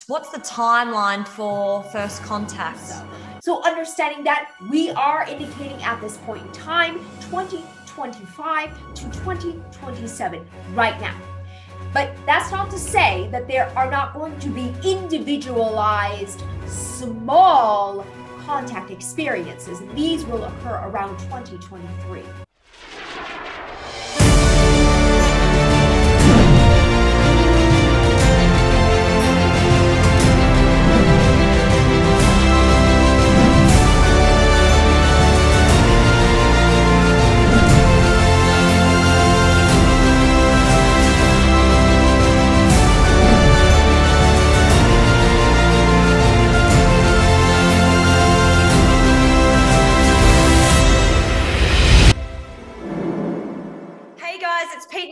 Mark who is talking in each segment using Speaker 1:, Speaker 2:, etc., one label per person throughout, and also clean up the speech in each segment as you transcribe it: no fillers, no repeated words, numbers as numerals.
Speaker 1: what's the timeline for first contact?
Speaker 2: So understanding that we are indicating at this point in time, 2025 to 2027 right now. But that's not to say that there are not going to be individualized, small contact experiences. These will occur around 2023.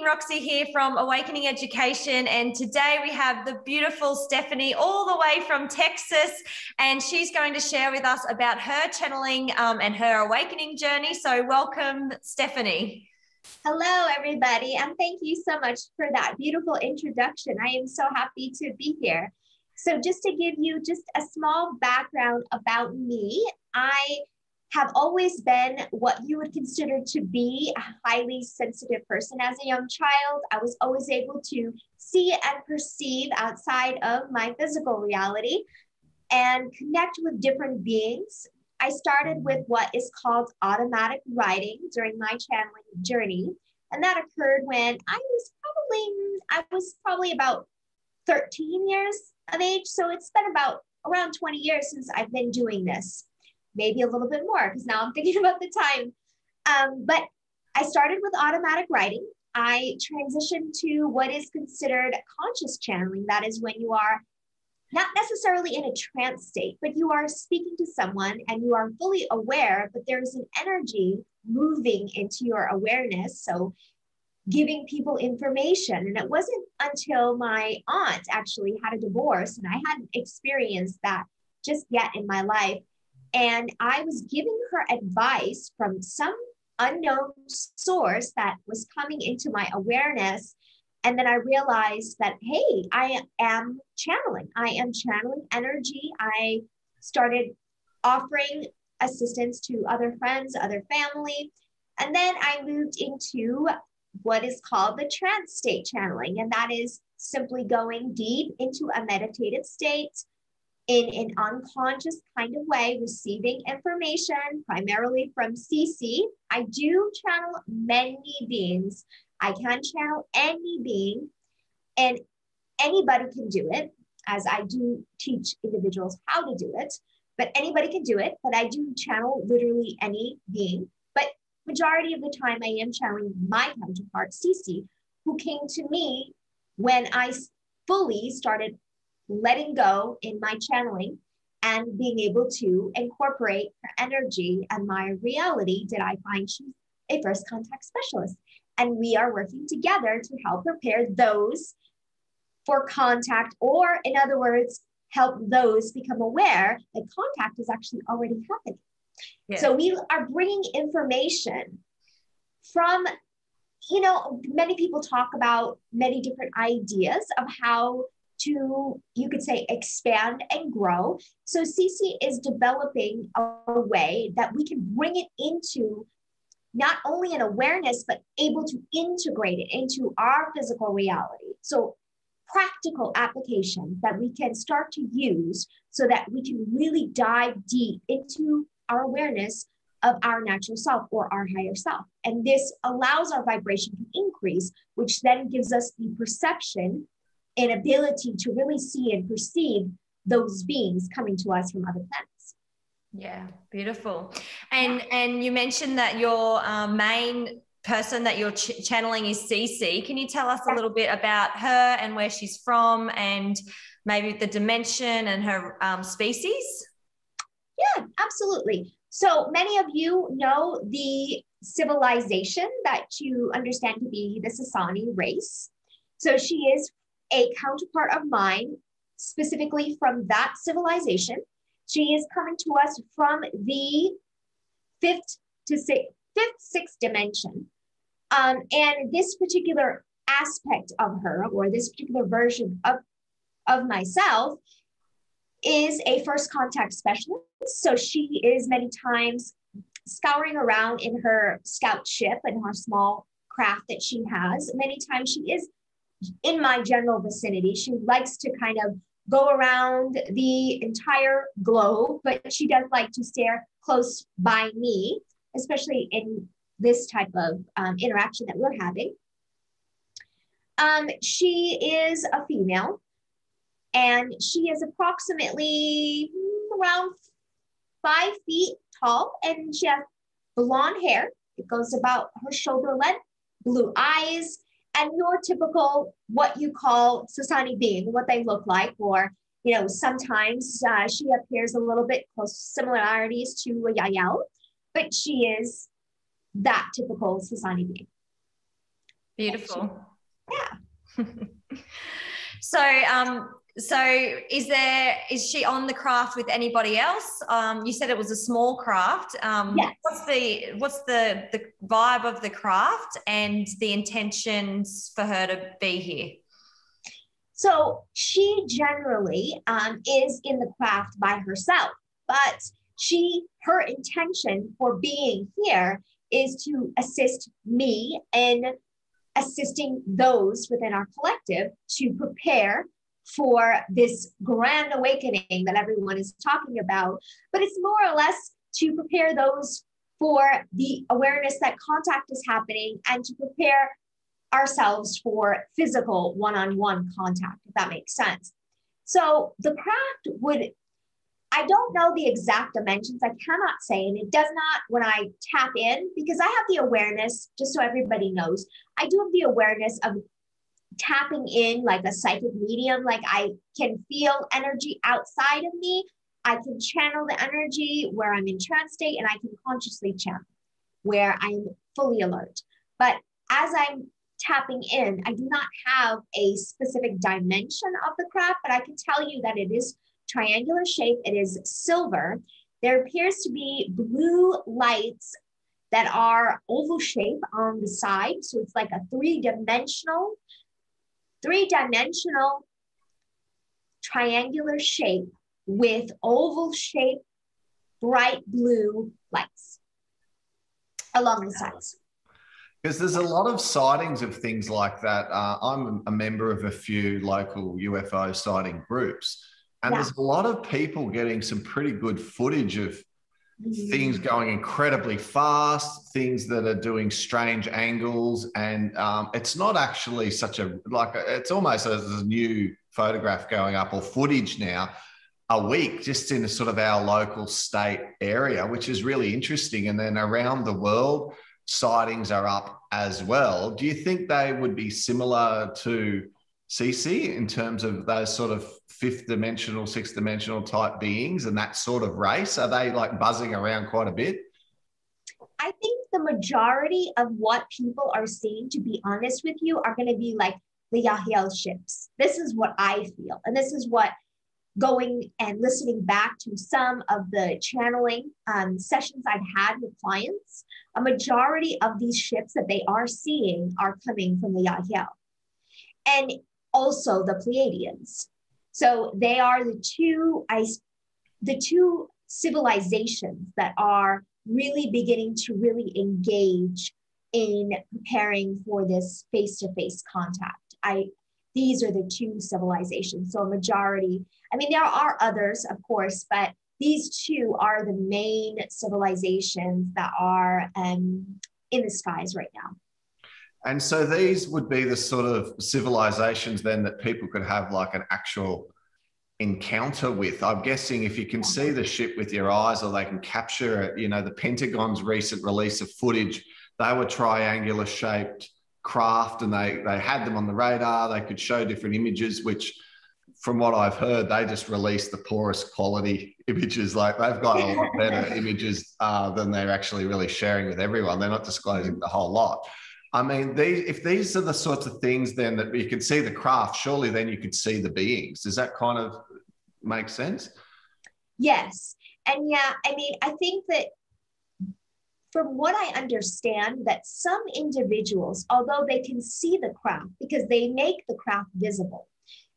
Speaker 1: Roxy here from Awakening Education, and today we have the beautiful Stephanie all the way from Texas, and she's going to share with us about her channeling and her awakening journey. So welcome, Stephanie.
Speaker 3: Hello, everybody, and thank you so much for that beautiful introduction. I am so happy to be here. So just to give you just a small background about me, I have always been what you would consider to be a highly sensitive person. As a young child, I was always able to see and perceive outside of my physical reality and connect with different beings. I started with what is called automatic writing during my channeling journey. And that occurred when I was probably about 13 years of age. So it's been about around 20 years since I've been doing this. Maybe a little bit more, because now I'm thinking about the time. But I started with automatic writing. I transitioned to what is considered conscious channeling. That is when you are not necessarily in a trance state, but you are speaking to someone and you are fully aware, but there's an energy moving into your awareness. So giving people information. And it wasn't until my aunt actually had a divorce, and I hadn't experienced that just yet in my life. And I was giving her advice from some unknown source that was coming into my awareness. And then I realized that, hey, I am channeling. I am channeling energy. I started offering assistance to other friends, other family. And then I moved into what is called the trance state channeling. And that is simply going deep into a meditative state, in an unconscious kind of way, receiving information primarily from CC. I do channel many beings. I can channel any being, and anybody can do it, as I do teach individuals how to do it, but anybody can do it. But I do channel literally any being. But majority of the time I am channeling my counterpart, CC, who came to me when I fully started letting go in my channeling and being able to incorporate her energy and my reality. Did I find she's a first contact specialist? And we are working together to help prepare those for contact, or in other words, help those become aware that contact is actually already happening. Yeah. So we are bringing information from, many people talk about many different ideas of how to, you could say, expand and grow. So CC is developing a way that we can bring it into not only an awareness, but able to integrate it into our physical reality. So practical applications that we can start to use so that we can really dive deep into our awareness of our natural self or our higher self. And this allows our vibration to increase, which then gives us the perception and ability to really see and perceive those beings coming to us from other planets.
Speaker 1: Yeah, beautiful. And you mentioned that your main person that you're channeling is CC. Can you tell us a little bit about her and where she's from, and maybe the dimension and her species?
Speaker 3: Yeah, absolutely. So many of you know the civilization that you understand to be the Sasani race. So she is a counterpart of mine, specifically from that civilization. She is coming to us from the fifth, sixth dimension. And this particular aspect of her, or this particular version of myself,
Speaker 2: is a first contact specialist. So she is many times scouring around in her scout ship and her small craft that she has. Many times she is in my general vicinity. She likes to kind of go around the entire globe, but she does like to stare close by me, especially in this type of interaction that we're having. She is a female, and she is approximately around 5 feet tall, and she has blonde hair. It goes about her shoulder length, blue eyes, and your typical, what you call Sasani being, what they look like, or, you know, sometimes she appears a little bit close similarities to a Yael, but she is that typical Sasani being.
Speaker 1: Beautiful.
Speaker 2: Yeah.
Speaker 1: So is she on the craft with anybody else? You said it was a small craft.
Speaker 2: Yes.
Speaker 1: What's the vibe of the craft and the intentions for her to be here?
Speaker 2: So she generally is in the craft by herself, but her intention for being here is to assist me in assisting those within our collective to prepare for this grand awakening that everyone is talking about. But it's more or less to prepare those for the awareness that contact is happening and to prepare ourselves for physical one-on-one contact, if that makes sense. So the craft would, I don't know the exact dimensions, I cannot say, and it does not when I tap in, because I have the awareness, just so everybody knows, I do have the awareness of tapping in like a psychic medium, like I can feel energy outside of me. I can channel the energy where I'm in trance state, and I can consciously channel where I'm fully alert. But as I'm tapping in, I do not have a specific dimension of the craft, but I can tell you that it is triangular shape. It is silver. There appears to be blue lights that are oval shape on the side. So it's like a three-dimensional triangular shape with oval shape, bright blue lights along the sides.
Speaker 4: Because there's a lot of sightings of things like that. I'm a member of a few local UFO sighting groups, and there's a lot of people getting some pretty good footage of things going incredibly fast, things that are doing strange angles, and it's not actually such a, it's almost a new photograph going up or footage now a week just in a sort of our local state area, which is really interesting. And then around the world, sightings are up as well. Do you think they would be similar to CC in terms of those sort of fifth dimensional, sixth dimensional type beings and that sort of race? Are they like buzzing around quite a bit?
Speaker 2: I think the majority of what people are seeing, to be honest with you, are going to be like the Yahiel ships. This is what I feel. And this is what, going and listening back to some of the channeling sessions I've had with clients, a majority of these ships that they are seeing are coming from the Yahiel. And also the Pleiadians. So they are the two civilizations that are really beginning to really engage in preparing for this face-to-face contact. These are the two civilizations. So a majority, I mean, there are others, of course, but these two are the main civilizations that are in the skies right now.
Speaker 4: And so these would be the sort of civilizations then that people could have like an actual encounter with. I'm guessing if you can see the ship with your eyes or they can capture it, you know, the Pentagon's recent release of footage, they were triangular shaped craft and they had them on the radar. They could show different images, which from what I've heard, they just release the poorest quality images. Like they've got a lot better images than they're actually really sharing with everyone. They're not disclosing the whole lot. I mean, if these are the sorts of things then that you can see the craft, surely then you could see the beings. Does that kind of make sense?
Speaker 2: Yes. And yeah, I mean, I think that from what I understand, that some individuals, although they can see the craft because they make the craft visible.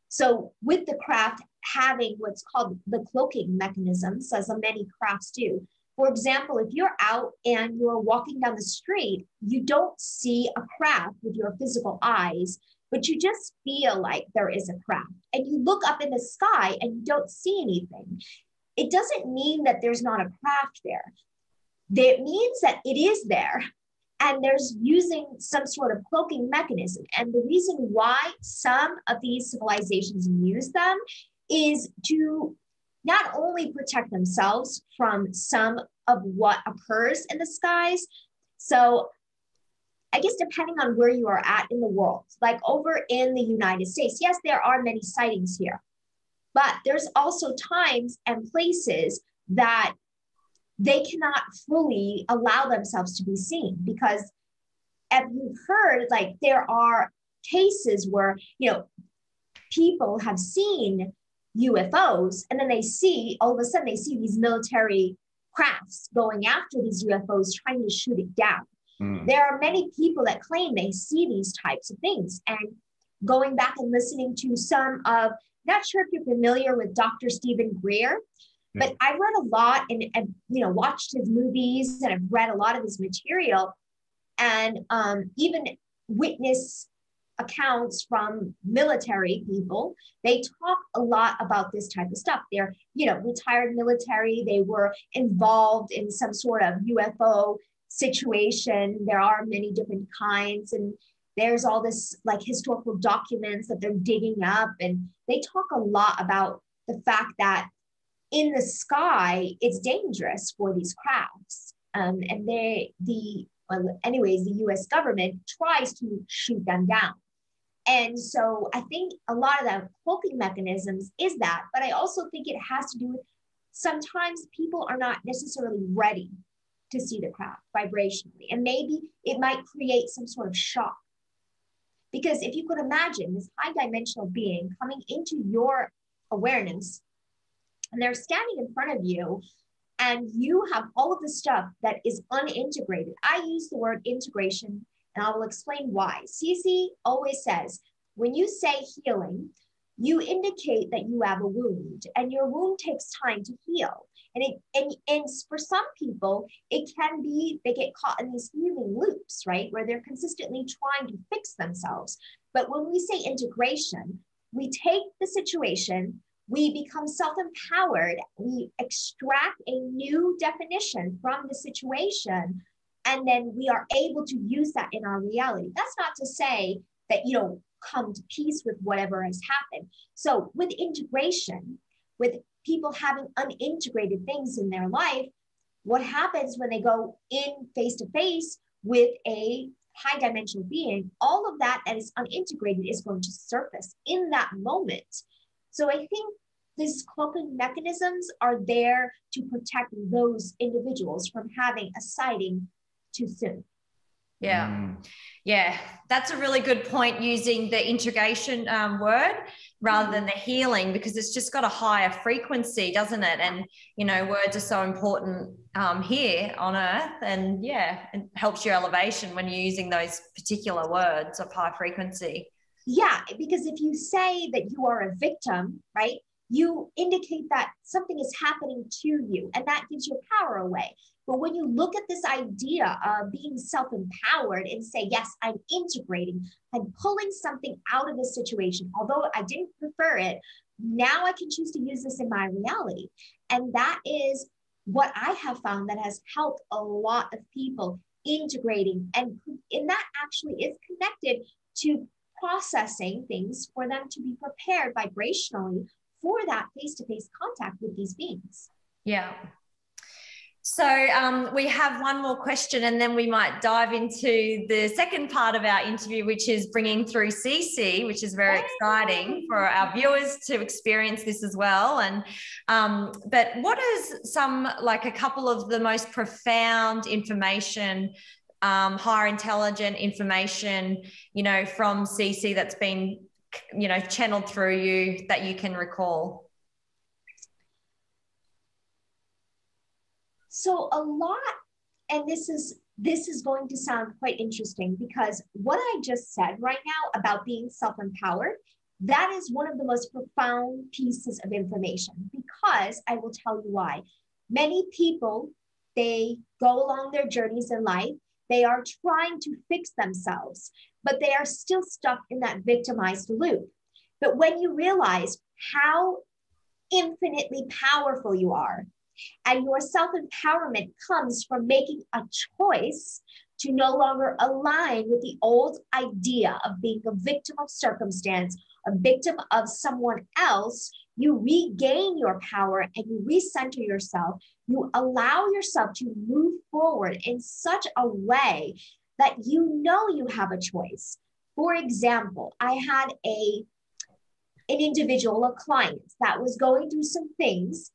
Speaker 2: So with the craft having what's called the cloaking mechanisms, as many crafts do. For example, if you're out and you're walking down the street, you don't see a craft with your physical eyes, but you just feel like there is a craft. And you look up in the sky and you don't see anything. It doesn't mean that there's not a craft there. It means that it is there. And there's using some sort of cloaking mechanism. And the reason why some of these civilizations use them is to not only protect themselves from some of what occurs in the skies. So I guess depending on where you are at in the world, like over in the United States, yes, there are many sightings here, but there's also times and places that they cannot fully allow themselves to be seen, because as you've heard, like there are cases where, you know, people have seen UFOs and then they see, all of a sudden they see these military crafts going after these UFOs, trying to shoot it down. There are many people that claim they see these types of things. And going back and listening to some of, not sure if you're familiar with Dr. Stephen Greer, but I read a lot and you know, watched his movies, and I've read a lot of his material, and even witness accounts from military people. They talk a lot about this type of stuff. They're, you know, retired military. They were involved in some sort of UFO situation. There are many different kinds, and there's all this like historical documents that they're digging up, and they talk a lot about the fact that in the sky, it's dangerous for these crafts. And the US government tries to shoot them down. And so I think a lot of the cloaking mechanisms is that, but I also think it has to do with sometimes people are not necessarily ready to see the craft vibrationally. And maybe it might create some sort of shock. Because if you could imagine this high dimensional being coming into your awareness, and they're standing in front of you, and you have all of the stuff that is unintegrated. I use the word integration, and I will explain why. Cece always says, when you say healing, you indicate that you have a wound, and your wound takes time to heal. And for some people, it can be, they get caught in these healing loops, right? Where they're consistently trying to fix themselves. But when we say integration, we take the situation, we become self-empowered, we extract a new definition from the situation, and then we are able to use that in our reality. That's not to say that you don't come to peace with whatever has happened. So with integration, with people having unintegrated things in their life, what happens when they go in face-to-face with a high dimensional being, all of that is unintegrated is going to surface in that moment. So I think these cloaking mechanisms are there to protect those individuals from having a sighting too soon.
Speaker 1: Yeah. Yeah. That's a really good point, using the integration word rather than the healing, because it's just got a higher frequency, doesn't it? And, you know, words are so important here on Earth. And yeah, it helps your elevation when you're using those particular words of high frequency.
Speaker 2: Yeah, because if you say that you are a victim, right, you indicate that something is happening to you, and that gives your power away. But when you look at this idea of being self-empowered and say, yes, I'm integrating, I'm pulling something out of this situation, although I didn't prefer it, now I can choose to use this in my reality. And that is what I have found that has helped a lot of people integrating. And that actually is connected to processing things for them to be prepared vibrationally for that face-to-face contact with these beings.
Speaker 1: Yeah. So we have one more question, and then we might dive into the second part of our interview, which is bringing through CC, which is very exciting for our viewers to experience this as well. And but what is a couple of the most profound information, higher intelligent information, you know, from CC that's been, you know, channeled through you that you can recall?
Speaker 2: So a lot, and this is going to sound quite interesting, because what I just said right now about being self-empowered That is one of the most profound pieces of information, because I will tell you why. Many people, they go along their journeys in life. They are trying to fix themselves, but they are still stuck in that victimized loop. But when you realize how infinitely powerful you are, and your self-empowerment comes from making a choice to no longer align with the old idea of being a victim of circumstance, a victim of someone else, you regain your power and you recenter yourself. You allow yourself to move forward in such a way that you know you have a choice. For example, I had an individual, a client that was going through some things,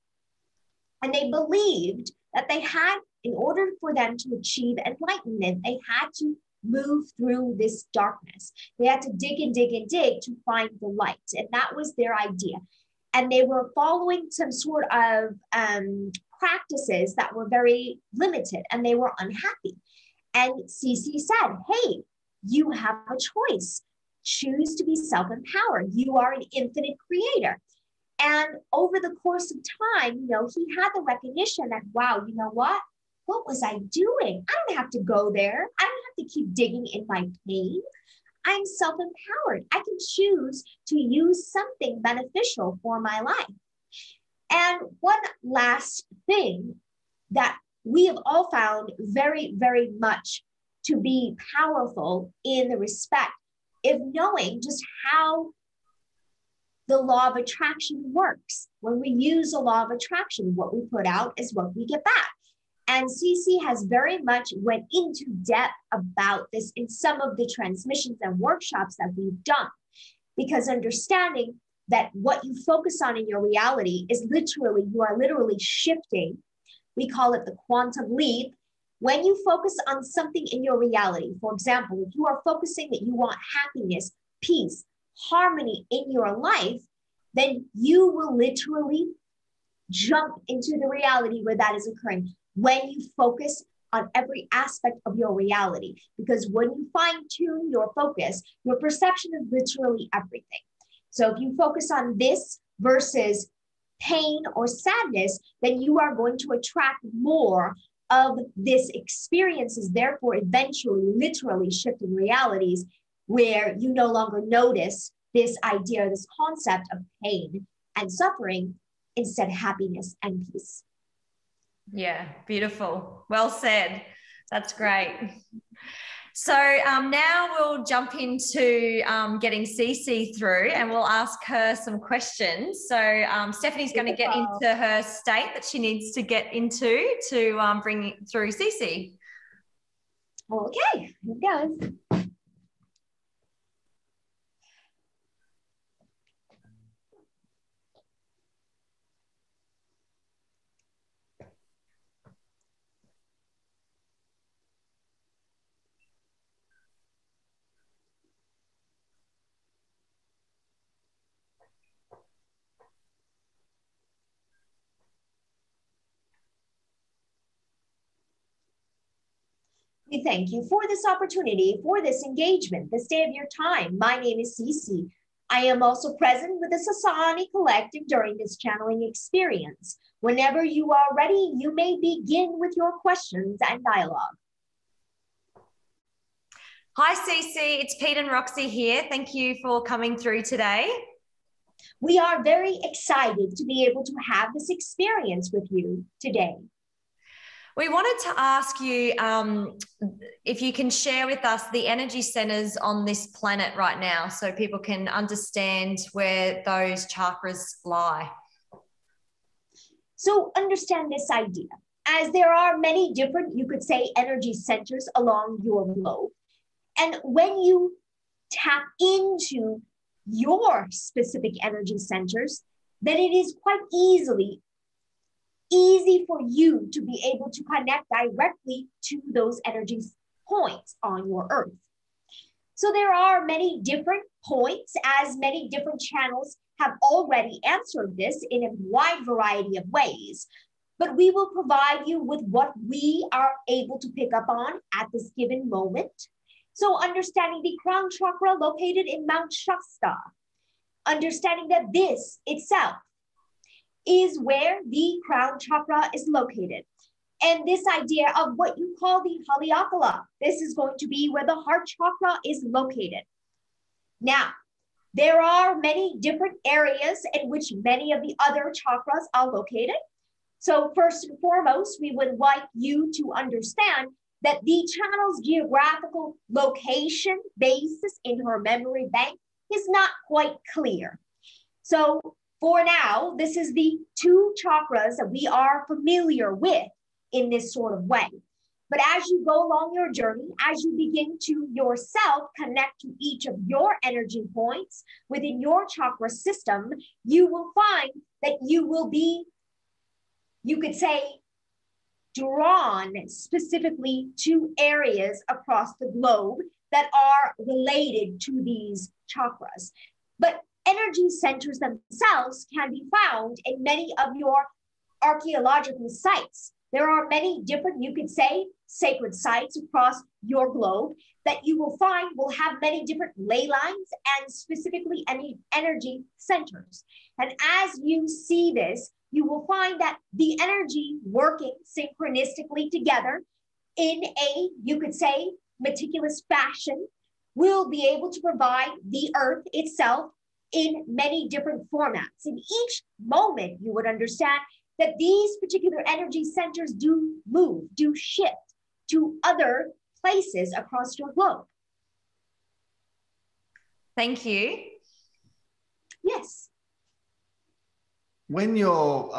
Speaker 2: and they believed that they had, in order for them to achieve enlightenment, they had to move through this darkness. They had to dig and dig and dig to find the light. And that was their idea. And they were following some sort of practices that were very limited, and they were unhappy. And Cece said, hey, you have a choice. Choose to be self-empowered. You are an infinite creator. And over the course of time, you know, he had the recognition that, wow, you know what? What was I doing? I don't have to go there. I don't have to keep digging in my pain. I'm self-empowered. I can choose to use something beneficial for my life. And one last thing that we have all found very, very much to be powerful in the respect of knowing just how the law of attraction works. When we use the law of attraction, what we put out is what we get back. And Cece has very much went into depth about this in some of the transmissions and workshops that we've done, because understanding that what you focus on in your reality is literally, you are literally shifting. We call it the quantum leap. When you focus on something in your reality, for example, if you are focusing that you want happiness, peace, harmony in your life, then you will literally jump into the reality where that is occurring. When you focus on every aspect of your reality, because when you fine tune your focus, your perception is literally everything. So if you focus on this versus pain or sadness, then you are going to attract more of this experiences, therefore eventually literally shifting realities where you no longer notice this idea, this concept of pain and suffering, instead happiness and peace.
Speaker 1: Yeah, beautiful. Well said. That's great. So now we'll jump into getting Cece through, and we'll ask her some questions. So Stephanie's going to get into her state that she needs to get into to bring through Cece.
Speaker 2: Okay, here goes. We thank you for this opportunity, for this engagement, this day of your time. My name is Cece. I am also present with the Sasani Collective during this channeling experience. Whenever you are ready, you may begin with your questions and dialogue.
Speaker 1: Hi, Cece. It's Pete and Roxy here. Thank you for coming through today.
Speaker 2: We are very excited to be able to have this experience with you today.
Speaker 1: We wanted to ask you if you can share with us the energy centers on this planet right now so people can understand where those chakras lie.
Speaker 2: So understand this idea, as there are many different, you could say, energy centers along your globe. And when you tap into your specific energy centers, then it is quite easy for you to be able to connect directly to those energy points on your earth. So there are many different points, as many different channels have already answered this in a wide variety of ways, but we will provide you with what we are able to pick up on at this given moment. So understanding the crown chakra located in Mount Shasta, understanding that this itself is where the crown chakra is located. And this idea of what you call the Haleakala, this is going to be where the heart chakra is located. Now, there are many different areas in which many of the other chakras are located. So first and foremost, we would like you to understand that the channel's geographical location basis in her memory bank is not quite clear. So for now, this is the two chakras that we are familiar with in this sort of way. But as you go along your journey, as you begin to yourself connect to each of your energy points within your chakra system, you will find that you will be, you could say, drawn specifically to areas across the globe that are related to these chakras. But energy centers themselves can be found in many of your archaeological sites. There are many different, you could say, sacred sites across your globe that you will find will have many different ley lines and specifically any energy centers. And as you see this, you will find that the energy working synchronistically together in a, you could say, meticulous fashion will be able to provide the earth itself in many different formats. In each moment, you would understand that these particular energy centers do move, do shift to other places across your globe.
Speaker 1: Thank you.
Speaker 2: Yes.
Speaker 4: When you're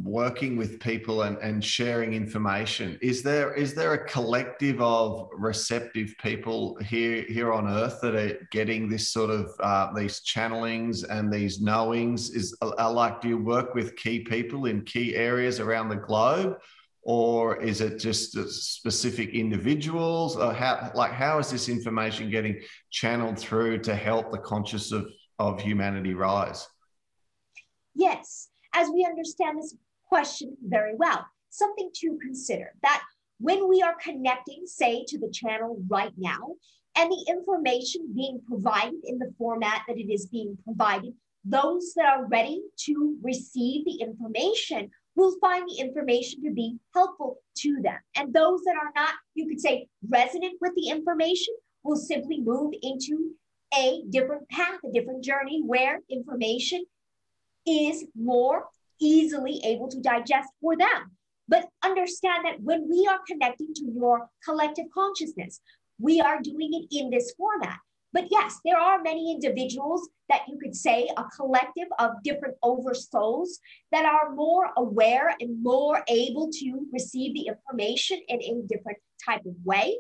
Speaker 4: working with people and sharing information, is there a collective of receptive people here on Earth that are getting this sort of these channelings and these knowings? Do you work with key people in key areas around the globe, or is it just specific individuals? Or how is this information getting channeled through to help the consciousness of humanity rise?
Speaker 2: Yes, as we understand this question very well, something to consider that when we are connecting, say, to the channel right now, and the information being provided in the format that it is being provided, those that are ready to receive the information will find the information to be helpful to them. And those that are not, you could say, resonant with the information will simply move into a different path, a different journey where information is more easily able to digest for them. But understand that when we are connecting to your collective consciousness, we are doing it in this format. But yes, there are many individuals that you could say a collective of different oversouls that are more aware and more able to receive the information in a different type of way,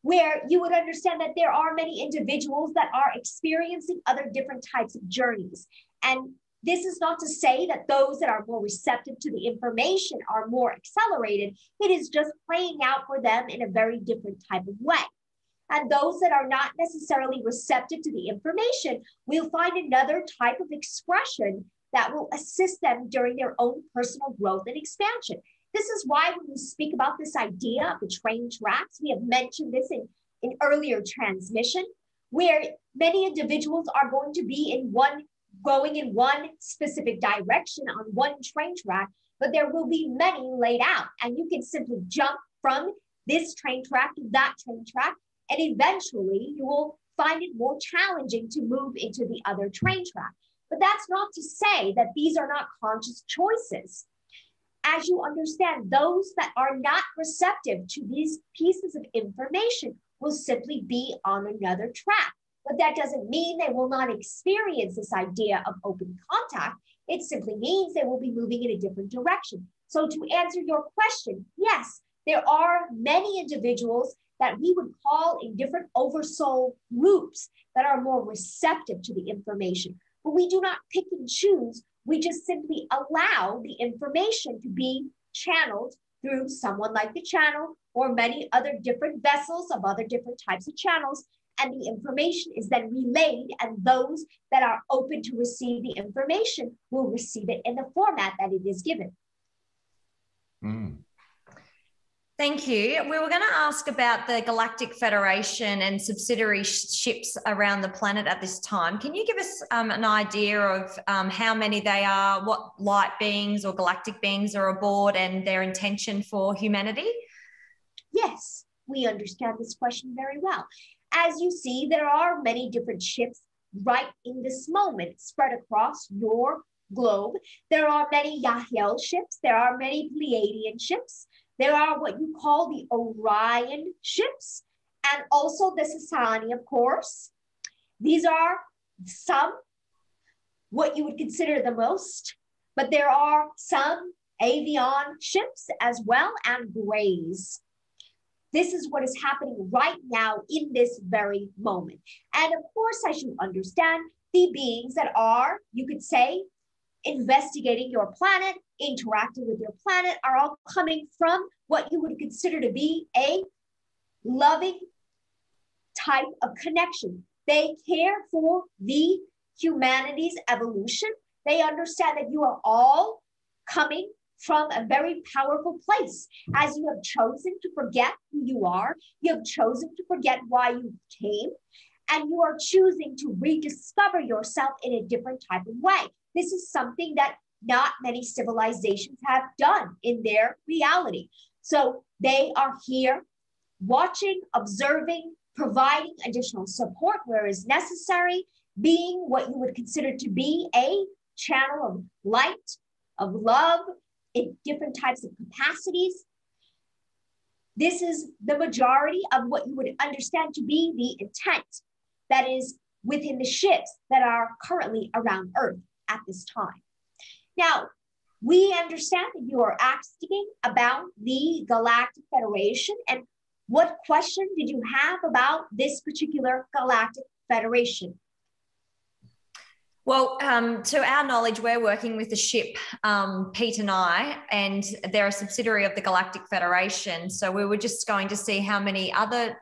Speaker 2: where you would understand that there are many individuals that are experiencing other different types of journeys. And this is not to say that those that are more receptive to the information are more accelerated. It is just playing out for them in a very different type of way. And those that are not necessarily receptive to the information will find another type of expression that will assist them during their own personal growth and expansion. This is why when we speak about this idea of the train tracks, we have mentioned this in earlier transmission, where many individuals are going to be going in one specific direction on one train track, but there will be many laid out. And you can simply jump from this train track to that train track, and eventually you will find it more challenging to move into the other train track. But that's not to say that these are not conscious choices. As you understand, those that are not receptive to these pieces of information will simply be on another track. But that doesn't mean they will not experience this idea of open contact. It simply means they will be moving in a different direction. So to answer your question, yes, there are many individuals that we would call in different oversoul groups that are more receptive to the information. But we do not pick and choose. We just simply allow the information to be channeled through someone like the channel or many other different vessels of other different types of channels. And the information is then relayed, and those that are open to receive the information will receive it in the format that it is given.
Speaker 1: Thank you. We were going to ask about the Galactic Federation and subsidiary ships around the planet at this time. Can you give us an idea of how many they are, what light beings or galactic beings are aboard, and their intention for humanity?
Speaker 2: Yes, we understand this question very well. As you see, there are many different ships right in this moment spread across your globe. There are many Yahyel ships. There are many Pleiadian ships. There are what you call the Orion ships, and also the Sasani, of course. These are some what you would consider the most, but there are some Avion ships as well, and Greys. This is what is happening right now in this very moment. And of course, I should understand the beings that are, you could say, investigating your planet, interacting with your planet, are all coming from what you would consider to be a loving type of connection. They care for the humanity's evolution. They understand that you are all coming from a very powerful place. As you have chosen to forget who you are, you have chosen to forget why you came, and you are choosing to rediscover yourself in a different type of way. This is something that not many civilizations have done in their reality. So they are here watching, observing, providing additional support where is necessary, being what you would consider to be a channel of light, of love, in different types of capacities. This is the majority of what you would understand to be the intent that is within the ships that are currently around Earth at this time. Now, we understand that you are asking about the Galactic Federation, and what question did you have about this particular Galactic Federation?
Speaker 1: Well, to our knowledge, we're working with the ship, Pete and I, and they're a subsidiary of the Galactic Federation. So we were just going to see how many other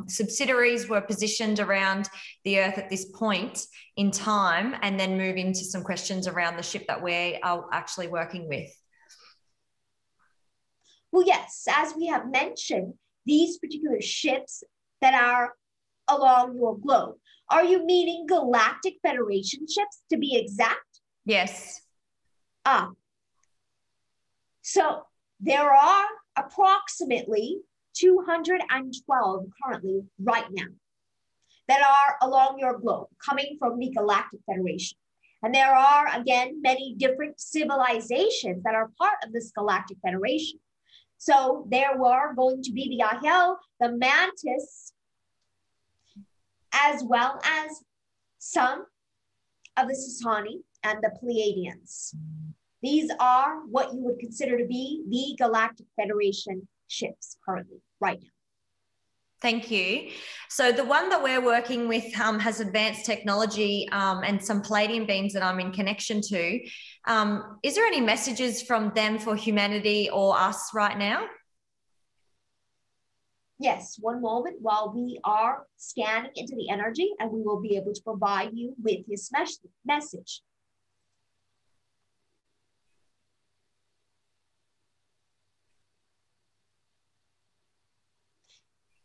Speaker 1: subsidiaries were positioned around the Earth at this point in time, and then move into some questions around the ship that we are actually working with.
Speaker 2: Well, yes, as we have mentioned, these particular ships that are along your globe. Are you meaning Galactic Federation ships to be exact?
Speaker 1: Yes.
Speaker 2: So there are approximately 212 currently right now that are along your globe coming from the Galactic Federation. And there are, again, many different civilizations that are part of this Galactic Federation. So there were going to be the Yahyel, the Mantis, as well as some of the Sasani and the Pleiadians. These are what you would consider to be the Galactic Federation ships currently, right now.
Speaker 1: Thank you. So the one that we're working with has advanced technology and some palladium beams that I'm in connection to. Is there any messages from them for humanity or us right now?
Speaker 2: Yes, one moment while we are scanning into the energy, and we will be able to provide you with his message.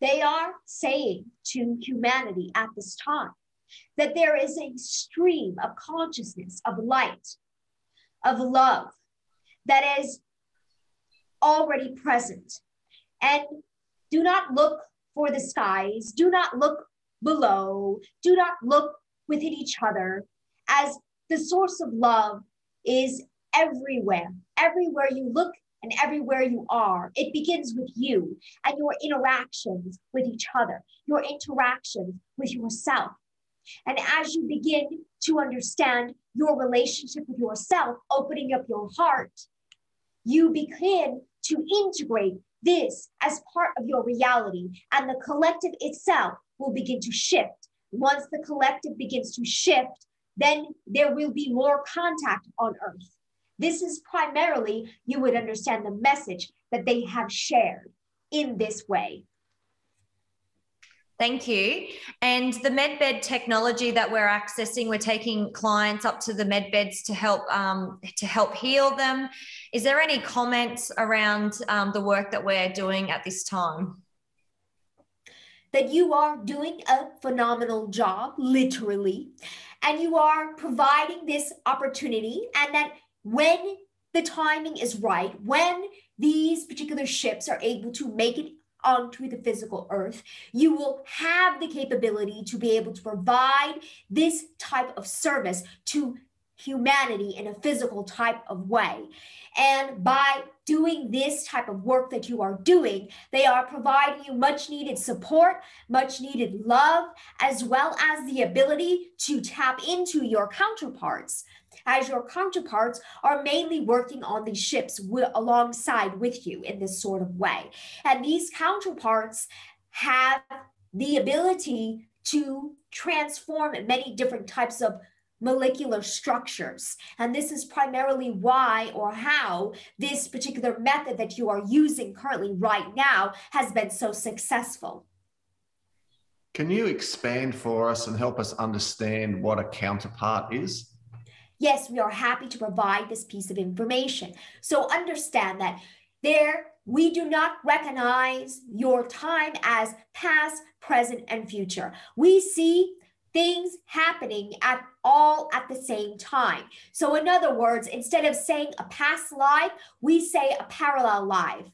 Speaker 2: They are saying to humanity at this time that there is a stream of consciousness, of light, of love that is already present. And do not look for the skies. Do not look below. Do not look within each other, as the source of love is everywhere. Everywhere you look and everywhere you are, it begins with you and your interactions with each other, your interactions with yourself. And as you begin to understand your relationship with yourself, opening up your heart, you begin to integrate this as part of your reality, and the collective itself will begin to shift. Once the collective begins to shift, then there will be more contact on Earth. This is primarily, you would understand, the message that they have shared in this way.
Speaker 1: Thank you. And the medbed technology that we're accessing, we're taking clients up to the medbeds to help heal them. Is there any comments around the work that we're doing at this time?
Speaker 2: That you are doing a phenomenal job, literally, and you are providing this opportunity, and that when the timing is right, when these particular ships are able to make it onto the physical earth, you will have the capability to be able to provide this type of service to humanity in a physical type of way. And by doing this type of work that you are doing, they are providing you much needed support, much needed love, as well as the ability to tap into your counterparts, as your counterparts are mainly working on these ships alongside with you in this sort of way. And these counterparts have the ability to transform many different types of molecular structures. And this is primarily why or how this particular method that you are using currently right now has been so successful.
Speaker 4: Can you expand for us and help us understand what a counterpart is?
Speaker 2: Yes, we are happy to provide this piece of information. So understand that we do not recognize your time as past, present, and future. We see things happening all at the same time. So in other words, instead of saying a past life, we say a parallel life.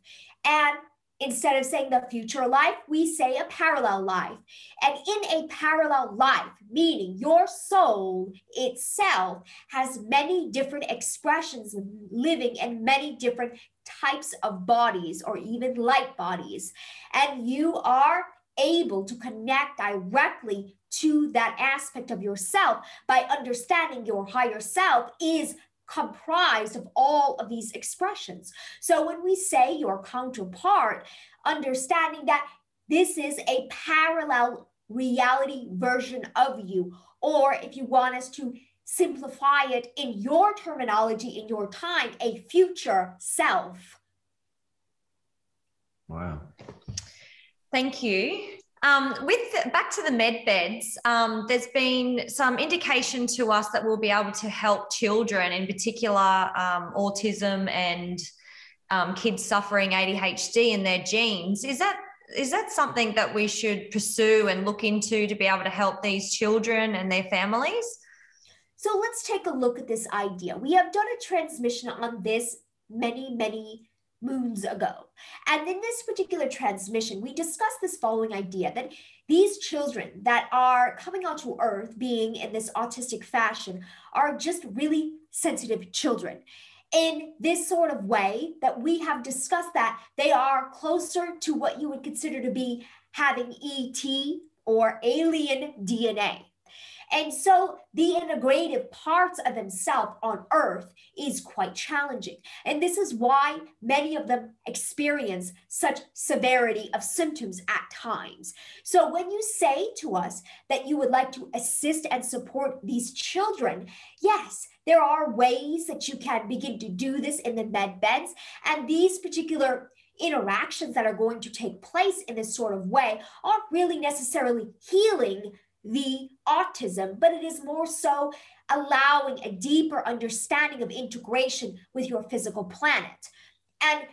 Speaker 2: And instead of saying the future life, we say a parallel life. And in a parallel life, meaning your soul itself has many different expressions living in many different types of bodies or even light bodies. And you are able to connect directly to that aspect of yourself by understanding your higher self is comprised of all of these expressions. So when we say your counterpart, understanding that this is a parallel reality version of you, or if you want us to simplify it in your terminology, in your time, a future self.
Speaker 4: Wow.
Speaker 1: Thank you. Back to the med beds, there's been some indication to us that we'll be able to help children, in particular autism and kids suffering ADHD and their genes. Is that something that we should pursue and look into to be able to help these children and their families?
Speaker 2: So let's take a look at this idea. We have done a transmission on this many moons ago. And in this particular transmission, we discussed this following idea that these children that are coming onto Earth being in this autistic fashion are just really sensitive children. In this sort of way that we have discussed that they are closer to what you would consider to be having ET or alien DNA. And so the integrative parts of themselves on Earth is quite challenging. And this is why many of them experience such severity of symptoms at times. So when you say to us that you would like to assist and support these children, yes, there are ways that you can begin to do this in the med beds. And these particular interactions that are going to take place in this sort of way aren't really necessarily healing the autism, but it is more so allowing a deeper understanding of integration with your physical planet and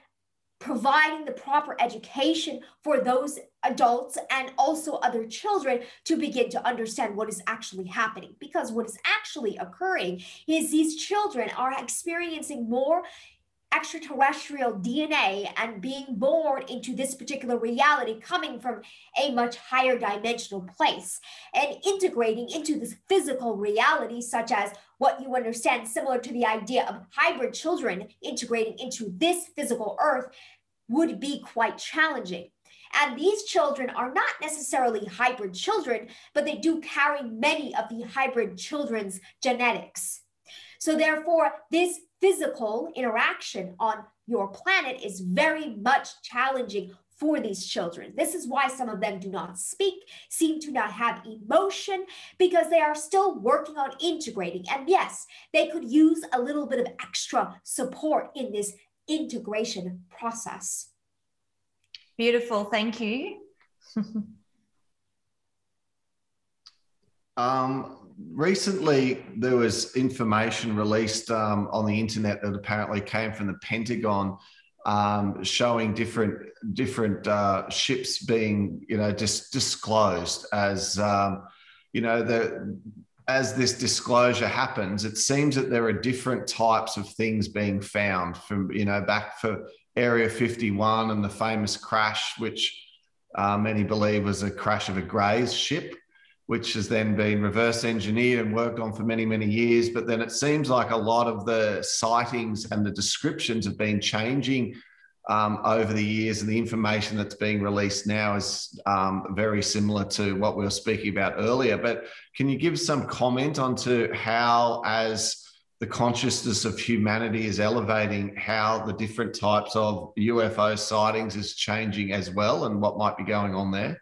Speaker 2: providing the proper education for those adults and also other children to begin to understand what is actually happening. Because what is actually occurring is these children are experiencing more extraterrestrial DNA and being born into this particular reality coming from a much higher dimensional place and integrating into this physical reality, such as what you understand, similar to the idea of hybrid children integrating into this physical earth, would be quite challenging. And these children are not necessarily hybrid children, but they do carry many of the hybrid children's genetics. So therefore, this physical interaction on your planet is very much challenging for these children. This is why some of them do not speak, seem to not have emotion, because they are still working on integrating. And yes, they could use a little bit of extra support in this integration process.
Speaker 1: Beautiful, thank you.
Speaker 4: Recently, there was information released on the internet that apparently came from the Pentagon, showing different ships being, just disclosed as, as this disclosure happens, it seems that there are different types of things being found from, back for Area 51 and the famous crash, which many believe was a crash of a Greys ship, which has then been reverse engineered and worked on for many, many years. But then it seems like a lot of the sightings and the descriptions have been changing over the years, and the information that's being released now is very similar to what we were speaking about earlier. But can you give some comment onto how, as the consciousness of humanity is elevating, how the different types of UFO sightings is changing as well, and what might be going on there?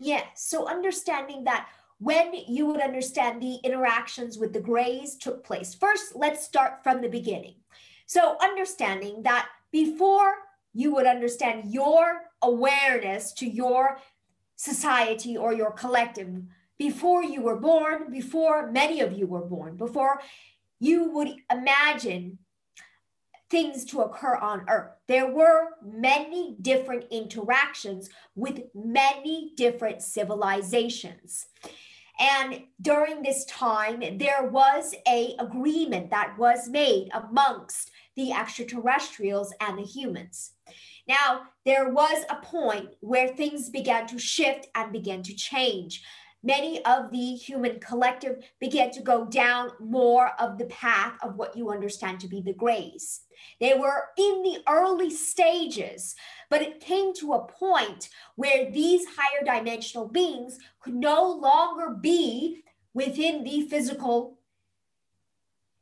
Speaker 2: Yeah, so understanding that when you would understand the interactions with the Greys took place. First, let's start from the beginning. So understanding that before you would understand your awareness to your society or your collective, before you were born, before many of you were born, before you would imagine things to occur on Earth, there were many different interactions with many different civilizations. And during this time, there was an agreement that was made amongst the extraterrestrials and the humans. Now, there was a point where things began to shift and began to change. Many of the human collective began to go down more of the path of what you understand to be the Greys. They were in the early stages, but it came to a point where these higher dimensional beings could no longer be within the physical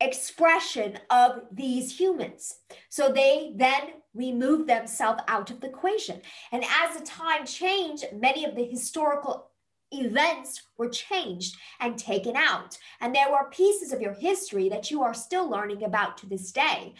Speaker 2: expression of these humans. So they then removed themselves out of the equation. And as the time changed, many of the historical events were changed and taken out. And there were pieces of your history that you are still learning about to this day.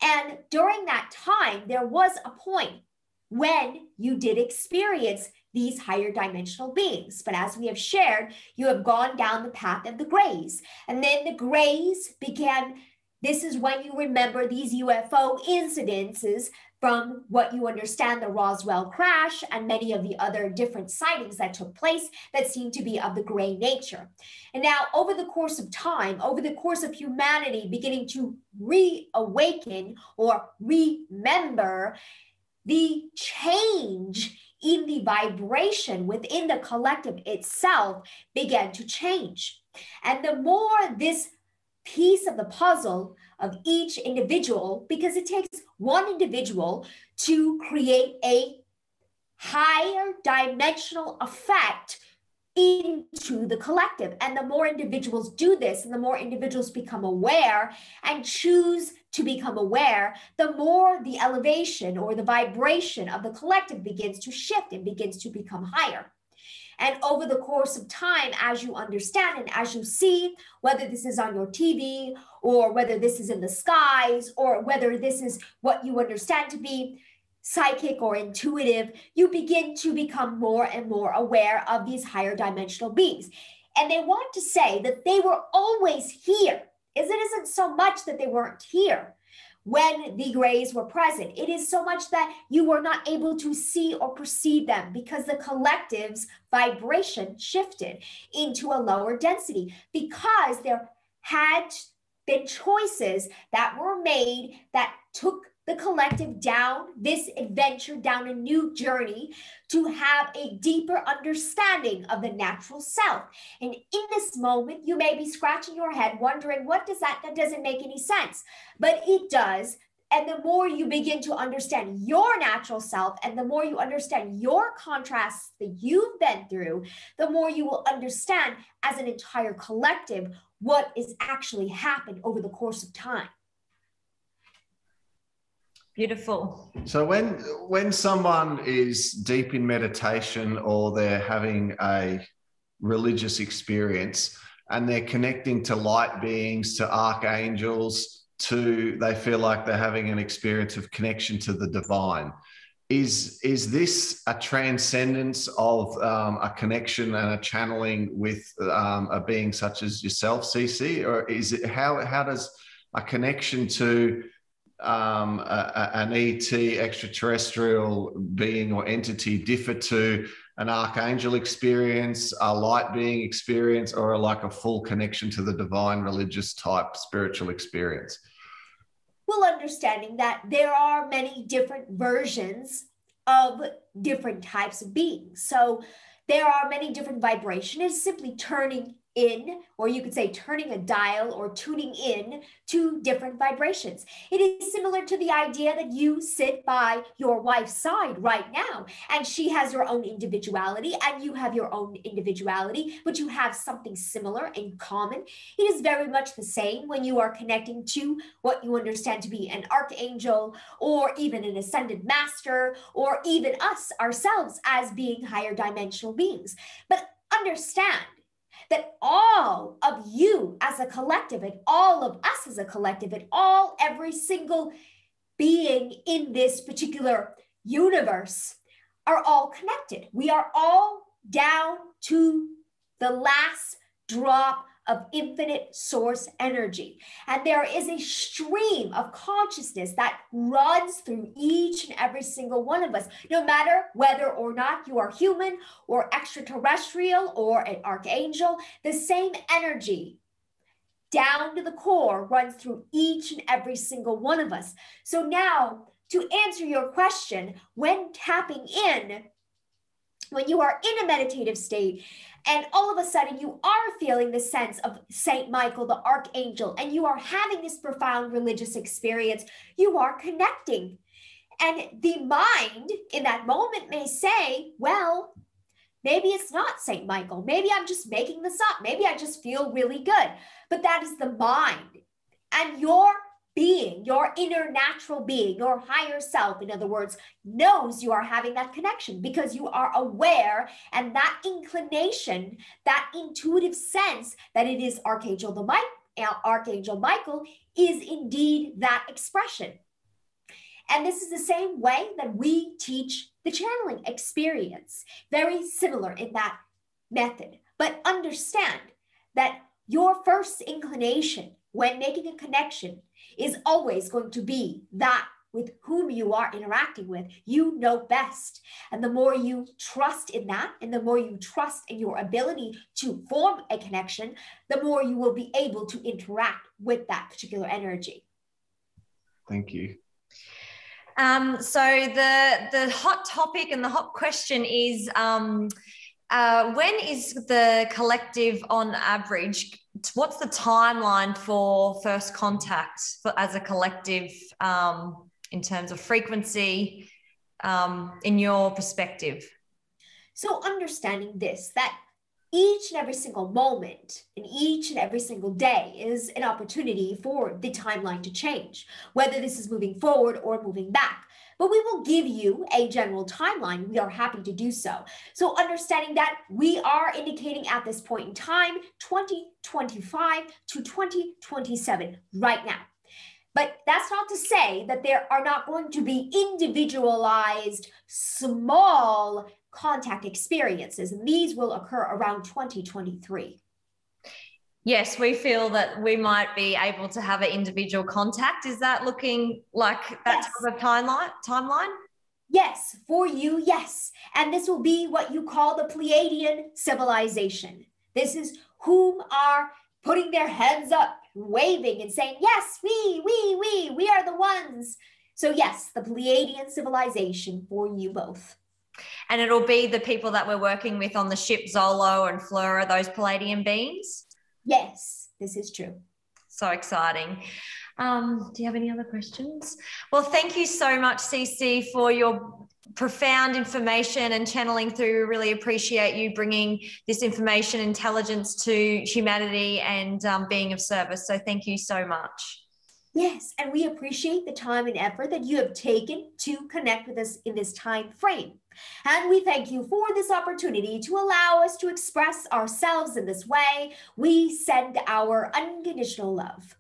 Speaker 2: And during that time, there was a point when you did experience these higher dimensional beings. But as we have shared, you have gone down the path of the Greys. And then the Greys began, this is when you remember these UFO incidences from what you understand, the Roswell crash and many of the other different sightings that took place that seem to be of the Grey nature. And now over the course of time, over the course of humanity beginning to reawaken or remember, the change in the vibration within the collective itself began to change. And the more this piece of the puzzle of each individual, because it takes one individual to create a higher dimensional effect into the collective. And the more individuals do this, and the more individuals become aware and choose to become aware, the more the elevation or the vibration of the collective begins to shift and begins to become higher. And over the course of time, as you understand and as you see, whether this is on your TV or whether this is in the skies or whether this is what you understand to be psychic or intuitive, you begin to become more and more aware of these higher dimensional beings. And they want to say that they were always here. It isn't so much that they weren't here when the Greys were present. It is so much that you were not able to see or perceive them because the collective's vibration shifted into a lower density, because there had been choices that were made that took the collective down this adventure, down a new journey to have a deeper understanding of the natural self. And in this moment, you may be scratching your head wondering, what does that doesn't make any sense. But it does. And the more you begin to understand your natural self and the more you understand your contrasts that you've been through, the more you will understand as an entire collective what is actually happened over the course of time.
Speaker 1: Beautiful.
Speaker 4: So when someone is deep in meditation or they're having a religious experience and they're connecting to light beings, to archangels, they feel like they're having an experience of connection to the divine. is this a transcendence of a connection and a channeling with a being such as yourself, CC, or is it how does a connection to an ET, extraterrestrial being or entity, differ to an archangel experience, a light being experience, or like a full connection to the divine religious type spiritual experience?
Speaker 2: Well, understanding that there are many different versions of different types of beings. So there are many different vibrations. It's simply turning in, or you could say turning a dial or tuning in to different vibrations. It is similar to the idea that you sit by your wife's side right now, and she has her own individuality and you have your own individuality, but you have something similar in common. It is very much the same when you are connecting to what you understand to be an archangel, or even an ascended master, or even us ourselves as being higher dimensional beings. But understand that all of you as a collective, and all of us as a collective, and every single being in this particular universe are all connected. We are all down to the last drop of infinite source energy. And there is a stream of consciousness that runs through each and every single one of us, no matter whether or not you are human or extraterrestrial or an archangel. The same energy down to the core runs through each and every single one of us. So now, to answer your question, when tapping in, when you are in a meditative state, and all of a sudden you are feeling the sense of Saint Michael, the archangel, and you are having this profound religious experience, you are connecting. And the mind in that moment may say, well, maybe it's not Saint Michael. Maybe I'm just making this up. Maybe I just feel really good. But that is the mind. And your being, your inner natural being, your higher self, in other words, knows you are having that connection because you are aware, and that inclination, that intuitive sense that it is Archangel Michael is indeed that expression. And this is the same way that we teach the channeling experience, very similar in that method. But understand that your first inclination when making a connection is always going to be that with whom you are interacting with. You know best. And the more you trust in that, and the more you trust in your ability to form a connection, the more you will be able to interact with that particular energy.
Speaker 4: Thank you.
Speaker 1: So the hot topic and the hot question is, when is the collective on average, what's the timeline for first contact as a collective in terms of frequency, in your perspective?
Speaker 2: So understanding this, that each and every single moment and each and every single day is an opportunity for the timeline to change, whether this is moving forward or moving back. But we will give you a general timeline. We are happy to do so. So understanding that we are indicating at this point in time, 2025 to 2027 right now. But that's not to say that there are not going to be individualized, small contact experiences, and these will occur around 2023.
Speaker 1: Yes, we feel that we might be able to have an individual contact. Is that looking like that type of timeline?
Speaker 2: Yes, for you, yes. And this will be what you call the Pleiadian civilization. This is whom are putting their heads up, waving and saying, yes, we are the ones. So yes, the Pleiadian civilization for you both.
Speaker 1: And it'll be the people that we're working with on the ship Zolo and Flora, those Palladian beings?
Speaker 2: Yes, this is true.
Speaker 1: So exciting. Do you have any other questions? Well, thank you so much, CC, for your profound information and channeling through. Really appreciate you bringing this information, intelligence to humanity, and being of service. So thank you so much.
Speaker 2: Yes, and we appreciate the time and effort that you have taken to connect with us in this time frame. And we thank you for this opportunity to allow us to express ourselves in this way. We send our unconditional love.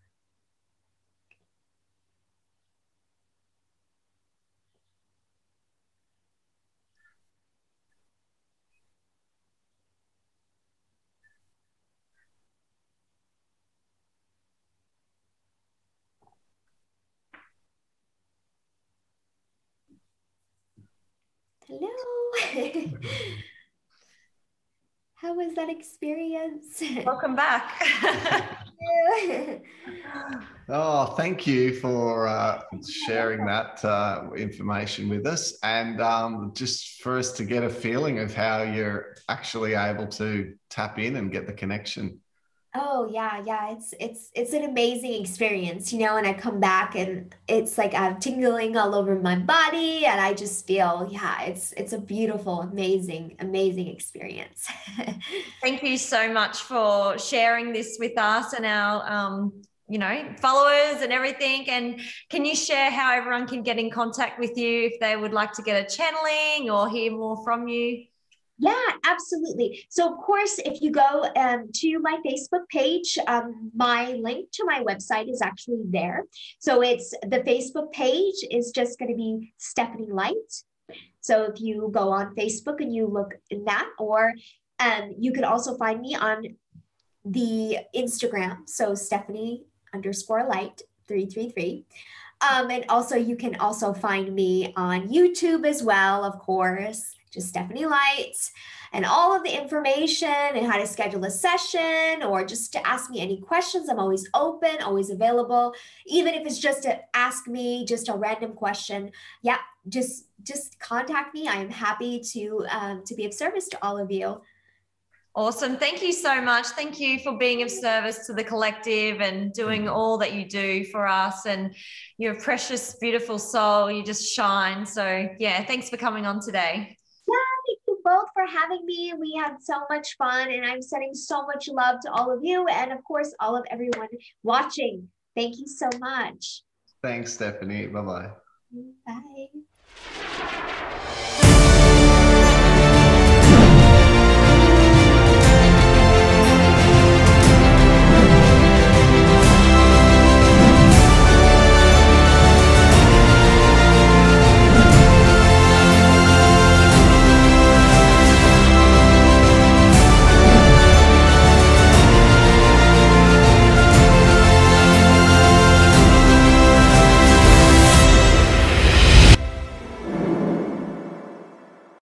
Speaker 2: Hello. How was that experience?
Speaker 1: Welcome back.
Speaker 4: Oh, thank you for sharing that information with us, and just for us to get a feeling of how you're actually able to tap in and get the connection.
Speaker 2: Oh yeah, yeah. It's an amazing experience, you know, and I come back and it's like I'm tingling all over my body and I just feel, yeah, it's a beautiful, amazing, amazing experience.
Speaker 1: Thank you so much for sharing this with us and our followers and everything. And can you share how everyone can get in contact with you if they would like to get a channeling or hear more from you?
Speaker 2: Yeah, absolutely. So, of course, if you go to my Facebook page, my link to my website is actually there. So, it's the Facebook page is just going to be Stephanie Light. So, if you go on Facebook and you look in that, or you can also find me on the Instagram. So, Stephanie_Light 333. And also, you can also find me on YouTube as well, of course. Just Stephanie Light, and all of the information and how to schedule a session or just to ask me any questions. I'm always open, always available. Even if it's just to ask me just a random question, yeah, just contact me. I am happy to be of service to all of you.
Speaker 1: Awesome. Thank you so much. Thank you for being of service to the collective and doing all that you do for us. And you're a precious, beautiful soul. You just shine. So yeah, thanks for coming on today.
Speaker 2: Thank you both for having me. We had so much fun, and I'm sending so much love to all of you, and of course, all of everyone watching. Thank you so much.
Speaker 4: Thanks, Stephanie. Bye-bye.
Speaker 2: Bye.